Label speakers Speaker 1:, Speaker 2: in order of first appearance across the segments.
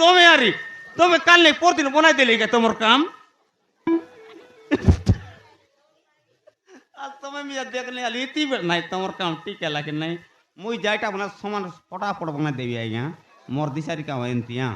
Speaker 1: তুমি আরে তুমি কাল নেই পরদিন বনাই দিলে কে তোমার কাম আর তুমি মিয়া দেখলে আলি ইতি নাই তোমার কাম ঠিক লাগে নাই মুই যাইটা আপনার সমান ফটাফট বনাই দেবি আজ্ঞা মোর দিশারি কাম এনতিয়া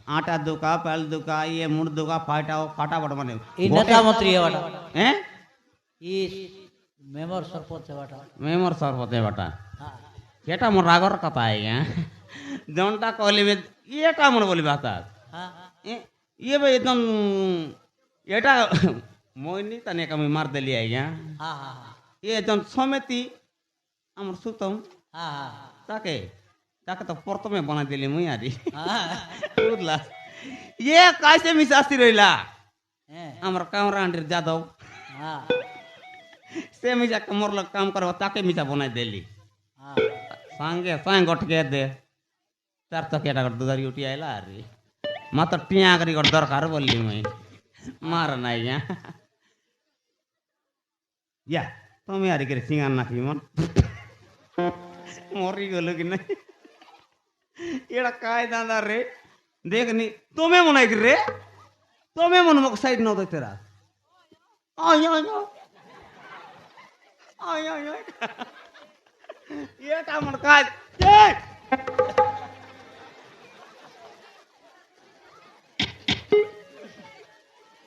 Speaker 1: आटा दुका पैल दुका ये मुड़ दुका फटाफट बने
Speaker 2: ये नेता मंत्री है बाटा
Speaker 1: हैं
Speaker 2: ये मेमर सरपंच है
Speaker 1: बाटा केटा मोर रागर कथा है क्या जनता कहले में ये टा मन बोली बात ये भाई एकदम एटा मोइनी तने कमी मार देली है क्या ये एकदम समिति हमर सुतम ताके ताके तो परतो में बना दिली मुई आरी बुझला ये कैसे मिसास्ती रहिला हमर कामरा अंडर जादव से मिसा मोर लोग काम करबो ताके मिसा बना देली सांगे सांग गटके दे चार चकेटा गट दुधारी उठी आइला आरी मात्र टिया करी गट दरकार बोलली मुई मार नाही या तुम्हें आरी करे सिंगार नाखी मन मोरी गलो कि नहीं एड़ा काय दादा रे देख नी तुम्हें मनाई रे तुम्हें मन मक साइड न दे तेरा आय आय आय आय आय ये ता मन काय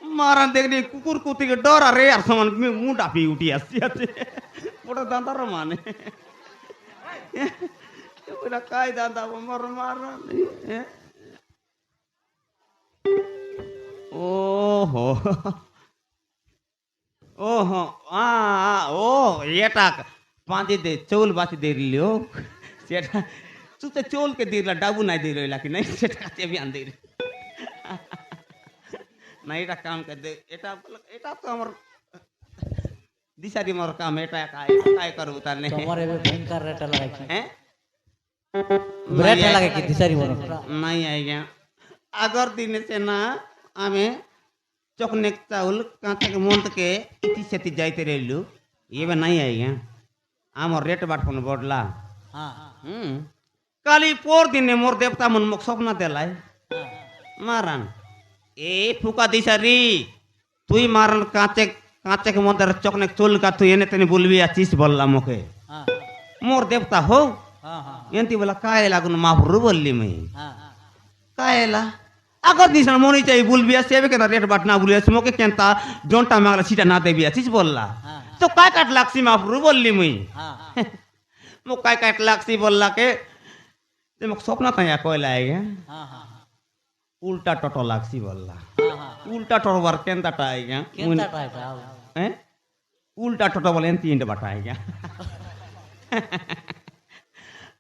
Speaker 1: मारा देखनी कुकुर कुत्ती के डर रे यार समान मुंह डापी उठी आसी बड़ा दादा रो माने बोला काय दादा वो मर मारा ओहो ओहो आ ओ येटा पांचे दे चौल बाची दे लियो सेटा सुते चौल के दिरला डाबू नाही दे रहिला कि नहीं सेटा ते भी आन दे नहीं एटा काम कर दे एटा तो हमर दिशारी मोर काम एटा काय करू ताने
Speaker 2: तुम्हारे भी भयंकर रेट लगा कि
Speaker 1: हैं
Speaker 2: रेट लगा कि दिशारी मोर
Speaker 1: नहीं आएगा अगर दिन से ना आमे चकनेक चाउल कांचे के मोंत के इति सेति जाइते रहलु ये बे नहीं आएगा हमर रेट बाट कोन बोडला हां काली पोर दिन मोर देवता मन मुख सपना देलाय मारन ए फुका दिशारी तुई मारन कांचे के मंदर चकने चोल का तू एने तने बोलबी आचिस बोलला मोके मोर देवता हो एंती बोला काय लागुन माफरु बोलली मई कायला अगर दिसन मोनी चाहिए बोलबी सेवे के रेट बाट ना बोलिया मोके केंता डोंटा मागला सीटा ना देबी आचिस बोलला तो काय काट लागसी माफरु बोलली मई मो काय काट लागसी बोलला के ते मो सपना तया कोयला आएगा उल्टा टटो लागसी बोलला उल्टा टटो वर केंता टाइगा
Speaker 2: केंता टाइगा
Speaker 1: हैं उल्टा टटो बोले एंती इंड बटाएगा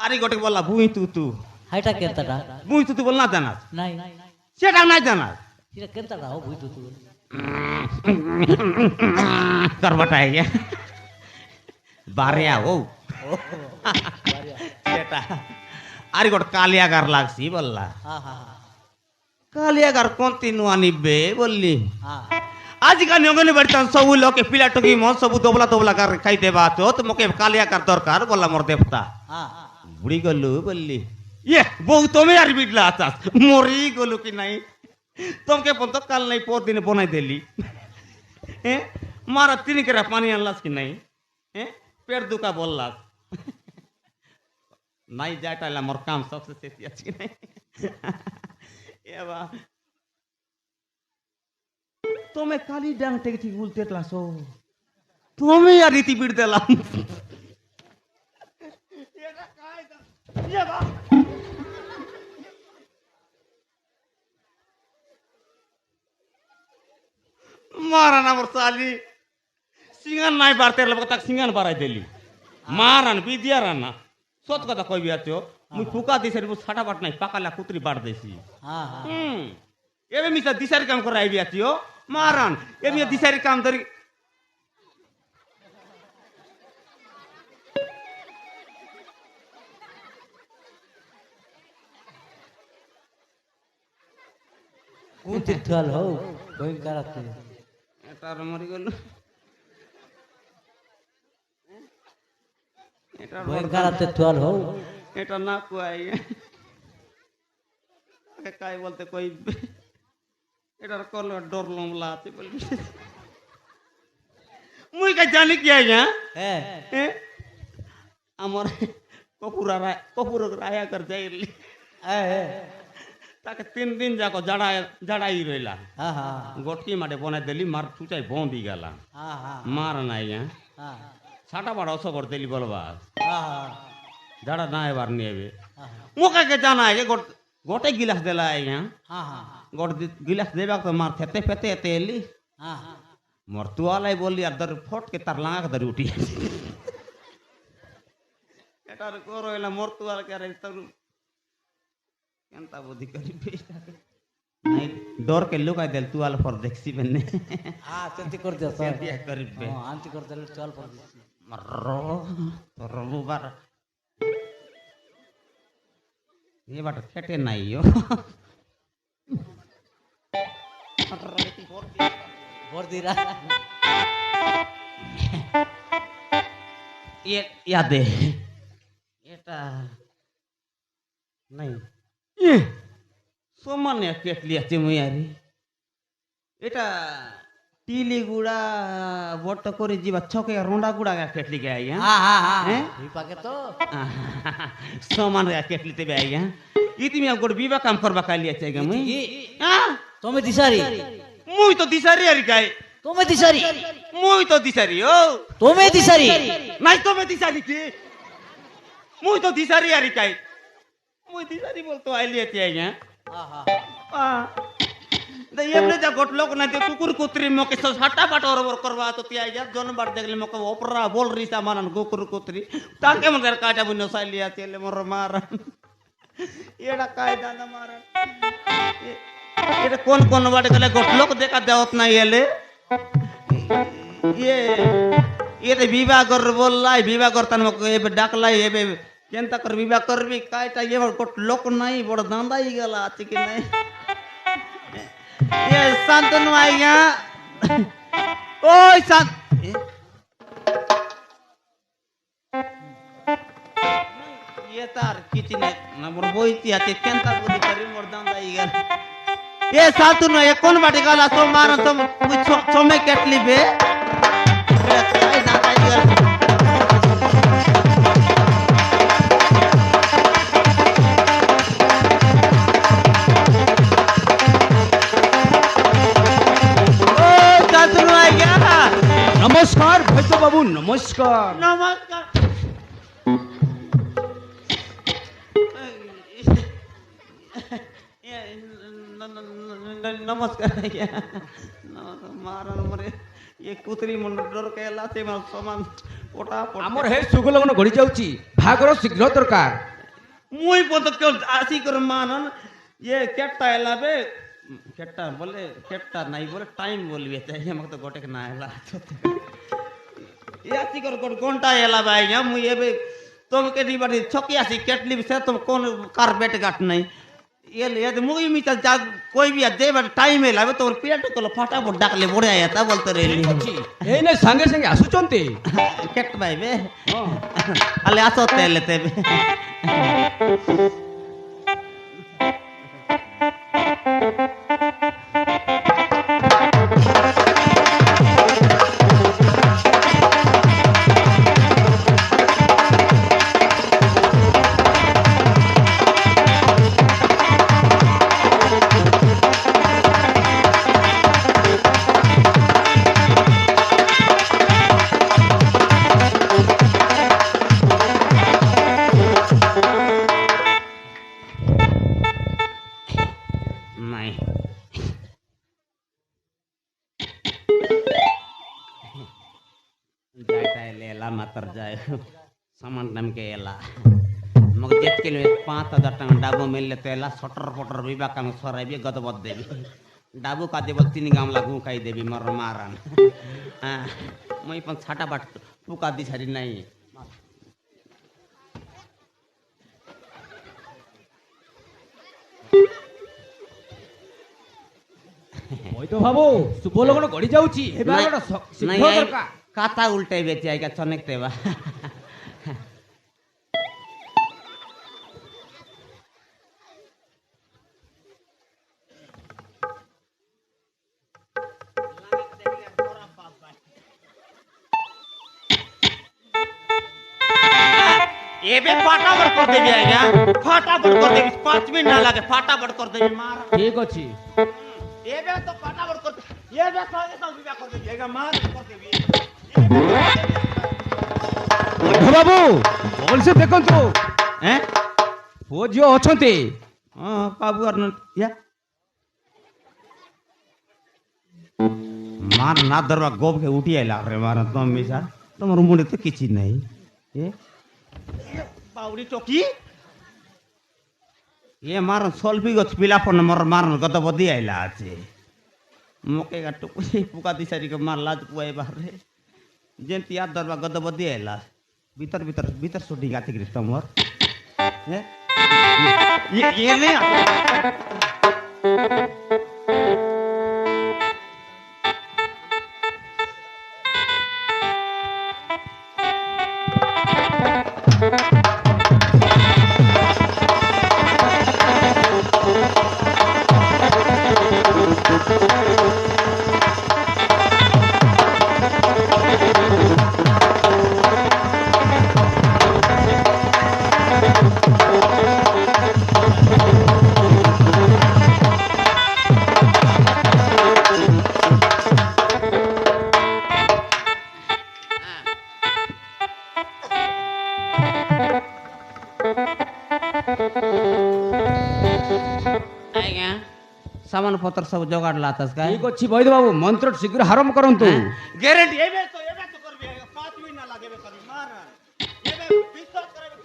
Speaker 1: अरे गोटे बोलला बुई तू
Speaker 2: हाइटा केंता टा
Speaker 1: बुई तू बोलना जाना
Speaker 2: नहीं
Speaker 1: सेटा नहीं जाना
Speaker 2: सीधा केंता टा हो बुई तू
Speaker 1: कर बटाएगा बारिया हो सेटा अरे गोटे कालियागार लागसी बोलला कालियागार कोंती नुआ निबे बोलली आज का नियोगने बैठता सब लोग के पिला टोकी मन सब दोबला कर खाई देबा तो मोके कालियागार दरकार बोला मोर देवता बुड़ी गलु बोलली ये बहु तुम्हें यार बिडला आता मोरी गलु कि नहीं तुमके पन तो कल नहीं पोर दिन बनाई देली हैं मारा तीन केरा पानी अनलास कि नहीं हैं पेट दुका बोललास नहीं जाटाला मोर काम सबसे सेती अछि नहीं एवा तुम्हें काली डांग टेक ठीक बोलते क्लासो तुम्हें यार रीति बिड़ देला ये बा मारा ना साली सिंगन नहीं बारते लोग तक सिंगन बाराई देली मारन बिदिया राना सोच कथा कोई भी आते हो मुझ फुका दिसरी मुझ छाटा बाट नहीं पाकाला कुतरी बाढ़ देसी ये भी मिसा दिसरी काम कर रही भी आती हो मारन ये भी दिसरी काम तरी
Speaker 2: कुतिथल हो कोई करते
Speaker 1: एटार मरि गलो एटार
Speaker 2: कोई करते थल हो
Speaker 1: एटा ना कुआई কাকে কাই বলতে কইবে এটার কল ডরলমলা আছে বলবি মুই কা জানি কি আইয়া
Speaker 2: হ্যাঁ
Speaker 1: আমার কপুর রায়া কর যাইলি তাকে 3 দিন যাক জাড়াই রইলা
Speaker 2: হ্যাঁ হ্যাঁ
Speaker 1: গোটকি মাঠে বনাই দিলি মার চুচাই বন্দি গেলা
Speaker 2: হ্যাঁ হ্যাঁ
Speaker 1: মার নাই
Speaker 2: হ্যাঁ
Speaker 1: ছাটা বাড়া অসবর দিলি বলবা
Speaker 2: হ্যাঁ
Speaker 1: যারা না এবার নেবে মুখাকে জানাই যে গোটে গিলাস দিলা আইয়া
Speaker 2: হ্যাঁ হ্যাঁ
Speaker 1: গোট গিলাস দেবা তো মার ফেতে ফেতে এতে এলি
Speaker 2: হ্যাঁ
Speaker 1: মোর তুয়ালাই বললি আর ধর ফটকে তার লাঙাকে ধরে উঠি এটার কর হইলা মোর তুয়ালকে আর তোর কেনতা বুদ্ধি করিবে নাই ডরকে লুকাই দেল তুয়াল ফর দেখছি বেনে
Speaker 2: হ্যাঁ সেমতি করে দিও তো
Speaker 1: বিয়া করিবে
Speaker 2: আনতি করে দিলে চল পড় দিচ্ছি
Speaker 1: তোর রবিবার ये बाट खेटे नहीं हो
Speaker 2: ভর দিরা
Speaker 1: ये याद है এটা नहीं সমানে কেটলি আছে মুয়ারি এটা টিলি গুড়া বট করে ଯିବା ছকে রোন্ডা গুড়া কেটলি গে আইয়া
Speaker 2: হ্যাঁ হ্যাঁ হ্যাঁ
Speaker 1: হ্যাঁ?
Speaker 2: এই পাকে তো
Speaker 1: সমান কেটলি তেবে আইয়া ইতিমি গোট বিবা কাম করবা কালি আছে গে মুই
Speaker 2: কি?
Speaker 1: হ্যাঁ
Speaker 2: তুমি দিশারি
Speaker 1: মুই তো দিশারি আর কাই
Speaker 2: তুমি দিশারি
Speaker 1: মুই তো দিশারি ও
Speaker 2: তুমি দিশারি
Speaker 1: নাই তুমি দিশারি কি মুই তো দিশারি আর কাই মুই দিশারি বলতো আইলি আছে আইয়া
Speaker 2: হ্যাঁ
Speaker 1: এমনি যা ঘটলো না যে কুকুর কুত্রি মকে সাটা বাট ওর করবা তো তিয়া যা জনবার দেখলে মকে ওপরা বল রিসা মানান কুকুর কুত্রি তাকে মদের কাটা বুনো সাইলিয়া তেলে মোর মারান এডা কায়দা না মারান এটা কোন বাট গেলে ঘটলো দেখা দেওত না এলে ये विवाह कर बोललाई विवाह करतन मके एबे डाकलाई एबे केनता कर विवाह करबी कायटा ये बड़ लोक नहीं बड़ दांदा ही गेला अछि कि नहीं ये शांतनु आइया ओय शांत ये तार किचने ना मोर बोईती आते केनता बुद्धि करी मोर दांदा ही गेला ये शांतनु ये कोन बाटी गाला तो मार तो सोमे केटली बे काय दांदा ही गेला
Speaker 3: नमस्कार भैया बाबू नमस्कार
Speaker 1: नमस्कार नमस्कार मारन मरे ये कुतरी मन डर के लाते मन समान पोटा पोटा
Speaker 3: आमर हे सुगलगन घड़ी जाउची भागर शीघ्र दरकार
Speaker 1: मुई पत क्यों आसी कर मानन ये केट्टा एलाबे केट्टा बोले केट्टा नहीं बोले टाइम बोलबे चाहिए मक तो गोटे के ना एला ये आसी कर गोट घंटा एला भाई या मुई एबे तुम के दी बाटी छकी आसी केटली से तुम कौन कार बेट गाट नहीं ये ले तो मुई मी जा कोई भी दे बाटी टाइम एलाबे तो पेट को फटाफट डाकले बोड़े आया ता बोलते रहली
Speaker 3: ए ने संगे संगे आसुचंती
Speaker 1: केट भाई बे अले आसो तेलते बे नहीं जाता है लेला मातर जाए सामान दम के एला मग जेत के लिए 5000 टका डाबो मिल लेते एला सटर पटर विवा काम सराबी गदबद देवी डाबू का देबल 3 गाम लागू खाई देवी मर मारन हां मई पण छाटा बाट पुका दी छरी नहीं
Speaker 3: মই তো ভাবো সুগলগন ঘड़ी जाउची हे भागर शीघ्र दरकार
Speaker 1: काता उल्टे बेचे आएगा चनेक तेवा एबे फटाफट कर देबी आज्ञा फटाफट कर देबी 5 मिनट ना लागे फटाफट कर देबी मार
Speaker 3: ঠিক ଅଛି
Speaker 1: एबे तो फटाफट कर एबे संगे संग विवाह कर देबी आज्ञा मार कर देबी
Speaker 3: ବୈଧ ବାବୁ ଭଲସେ ଦେଖନ୍ତୁ
Speaker 1: हैं
Speaker 3: ପୁଅ ଝିଅ ଅଛନ୍ତି
Speaker 1: हां बाबू और या मार ना दरवा गोब के उठी आइला रे मार तुम मिसा तुमर मुंडे तो किछि नहीं ए बाउडी टोकी ये मार सोल्फी गछ पिला पन मर मार गत बदी आइला আছে मोके का टुकुई पुका दिसारी के मार लाज पुआई बाहरे जेंति याद दरवा गत बदी आइला भीतर भीतर भीतर सुडी गाती रे तमर ए ये नहीं आज्ञा सामान पत्र सब जोगाड़ लातस का
Speaker 3: ঠিক ଅଛି ବୈଧ ବାବୁ ମନ୍ତ୍ର ଶୀଘ୍ର ଆରମ୍ଭ କରନ୍ତୁ
Speaker 1: गारंटी एबे तो करबे 5 मिनट ना लागेबे करी मार एबे विश्वास करबे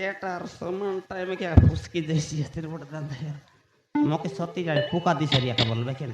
Speaker 1: एटार समान टाइम क्या फुसकी जैसी तेरे बड़ दादा यार मके सती जाए पुका दिसरिया का बोलबे केन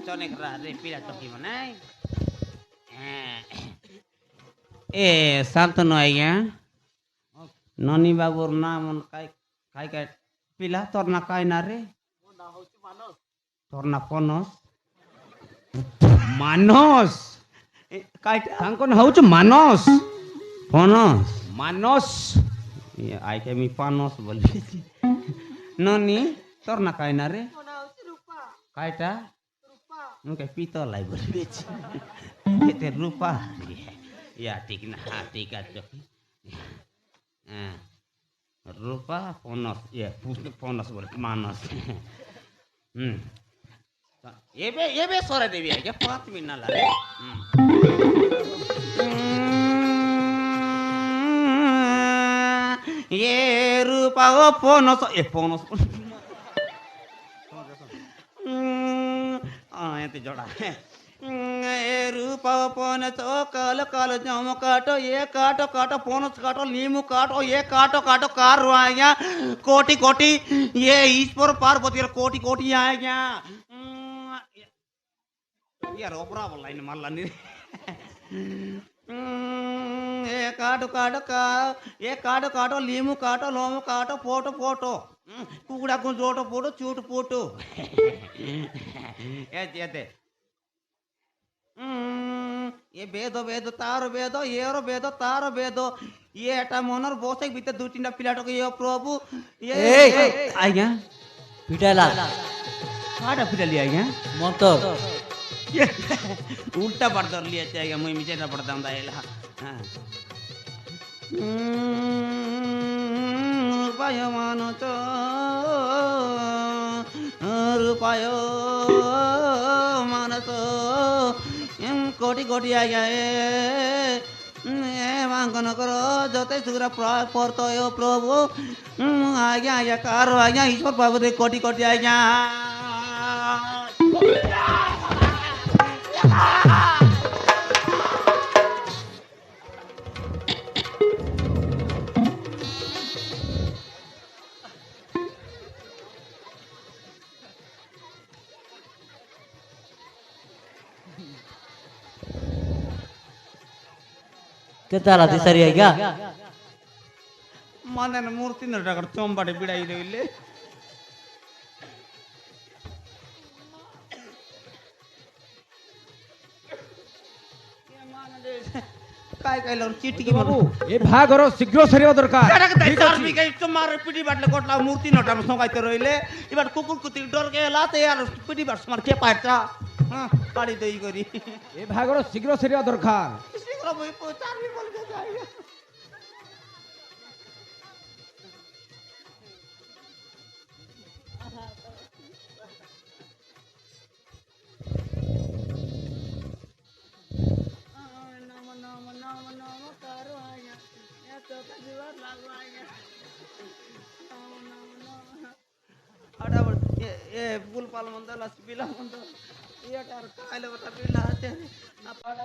Speaker 1: चने रे पीला टोकी बनाई ए शांतनु आज्ञा ननी बाबूर नाम काय काय काय पिला तोर ना काय ना रे तोर ना पनस
Speaker 3: ମାନସ
Speaker 1: काय
Speaker 3: ତାଙ୍କ ନାଁ ହେଉଛି ମାନସ
Speaker 1: पनस
Speaker 3: ମାନସ
Speaker 1: ये आई के मी पनस बोली ननी तोर ना काय ना रे कायटा उनके पीतल लाई बोली बेची केते रूपा या ठीक ना हाँ ठीक है चोकी रूपा पनस ये पनस बोले मानस एबे सोरे देवी है क्या 5 मिनट ना लागे ये रूपा ओ पनस ए पनस ये जोड़ा ए रूपा पनस ओ काल काल जाम काटो ये काटो काटो पनस काटो नींबू काटो ये काटो काटो कार आया कोटि कोटि ये ईश्वर पार्वती कोटि कोटि आया यार ओपरा बोला इन मारला नहीं ये काटो काटो का ये काटो काटो नींबू काटो लोमू काटो फोटो फोटो कुकड़ा को जोटो फोटो चूट फोटो ये ये बेदो बेदो तारो बेदो येरो बेदो तारो बेदो ये एटा मनर बसे भीतर दु तीनटा पिलाटो ये प्रभु ये आज्ञा
Speaker 2: पिटाला
Speaker 1: काटा पिटा लिया आज्ञा
Speaker 2: मन्त्र
Speaker 1: उल्टा पड़दर लिया आज्ञा मुई मिजेटा पड़दा दायला हां रूपाय मानच रूपाय मानस कोटि कोटि आज्ञा मांगन करो जते सुग्रा परतो यो प्रभु आज्ञा आज्ञा कारो आज्ञा ईश्वर बाबू दे कोटि कोटि आज्ञा
Speaker 2: केताला दिसरी है क्या
Speaker 1: মানে মূর্তি না টাকার চম্বাটে বিড়াই রইলে काय काय लावून चिट्टी की
Speaker 3: ବାବୁ ଏ ବାହାଘର ଶୀଘ୍ର ସରିବା ଦରକାର ଠିକ ଅଛି।
Speaker 1: তোমার পিটি বাটলে কটলা মূর্তি নটা সঙ্গাইতে রইলে এবার কুকুর কুতি ডর কে লাতে আর পিটি বাট তোমার কে পাইতা হ্যাঁ বাড়ি দই করি
Speaker 3: ଏ ବାହାଘର ଶୀଘ୍ର ସରିବା ଦରକାର
Speaker 1: শীঘ্র বই চারবি বলতে যাই फुल पाल म्हणतो लसबीला म्हणतो येटार खायला बता बिला ते आपण